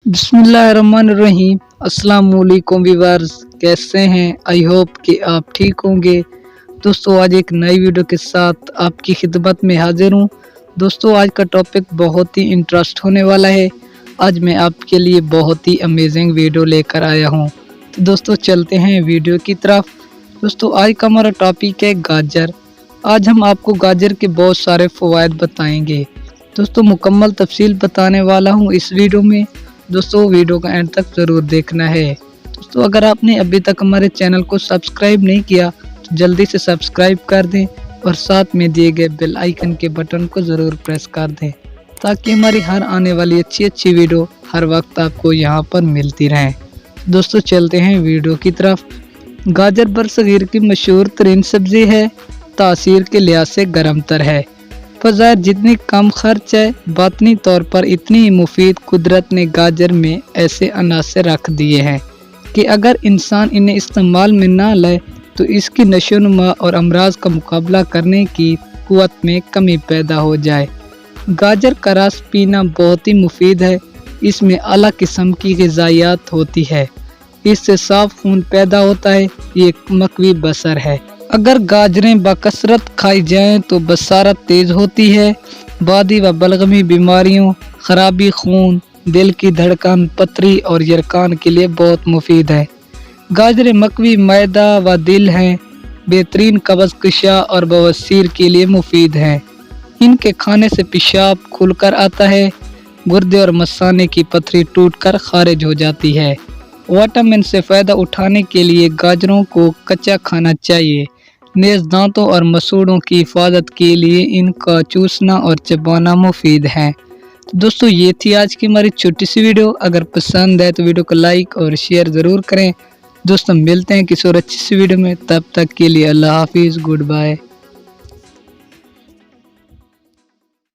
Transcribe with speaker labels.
Speaker 1: बिस्मिल्लाहिर्रहमानिर्रहीम। अस्सलाम वालेकुम व्यूअर्स, कैसे हैं? आई होप कि आप ठीक होंगे। दोस्तों, आज एक नई वीडियो के साथ आपकी खिदमत में हाजिर हूं। दोस्तों, आज का टॉपिक बहुत ही इंटरेस्ट होने वाला है। आज मैं आपके लिए बहुत ही अमेजिंग वीडियो लेकर आया हूं। तो दोस्तों, चलते हैं वीडियो की तरफ। दोस्तों, आज का हमारा टॉपिक है गाजर। आज हम आपको गाजर के बहुत सारे फ़वाइद बताएंगे। दोस्तों, मुकम्मल तफसील बताने वाला हूँ इस वीडियो में। दोस्तों, वीडियो का एंड तक ज़रूर देखना है। दोस्तों, अगर आपने अभी तक हमारे चैनल को सब्सक्राइब नहीं किया तो जल्दी से सब्सक्राइब कर दें और साथ में दिए गए बेल आइकन के बटन को ज़रूर प्रेस कर दें ताकि हमारी हर आने वाली अच्छी वीडियो हर वक्त आपको यहाँ पर मिलती रहे। दोस्तों, चलते हैं वीडियो की तरफ। गाजर बरसगीर की मशहूर तरीन सब्ज़ी है। तासीर के लिहाज से गर्म तर है। फ़ज़ाहिर जितनी कम खर्च है, बातनी तौर पर इतनी ही मुफीद कुदरत ने गाजर में ऐसे अनासर रख दिए हैं कि अगर इंसान इन्हें इस्तेमाल में ना लाए तो इसकी नशोनुमा और अमराज का मुकाबला करने की कुव्वत में कमी पैदा हो जाए। गाजर का रस पीना बहुत ही मुफीद है। इसमें आला किस्म की ग़िज़ायात होती है। इससे साफ खून पैदा होता है। ये मकवी बसर है। अगर गाजरें बकसरत खाई जाएं तो बसारत तेज़ होती है। बादी व बलगमी बीमारियों, खराबी खून, दिल की धड़कन, पथरी और यरकान के लिए बहुत मुफीद है। गाजरें मकवी मैदा व दिल हैं। बेहतरीन कब्ज़ कशा और बवासीर के लिए मुफीद हैं। इनके खाने से पेशाब खुलकर आता है। गुर्दे और मसाने की पथरी टूटकर खारिज हो जाती है। विटामिन से फ़ायदा उठाने के लिए गाजरों को कच्चा खाना चाहिए। नेज़ दांतों और मसूड़ों की हिफाजत के लिए इनका चूसना और चबाना मुफीद है। तो दोस्तों, ये थी आज की हमारी छोटी सी वीडियो। अगर पसंद है तो वीडियो को लाइक और शेयर ज़रूर करें। दोस्तों, मिलते हैं किसी और अच्छी सी वीडियो में। तब तक के लिए अल्लाह हाफिज़, गुड बाय।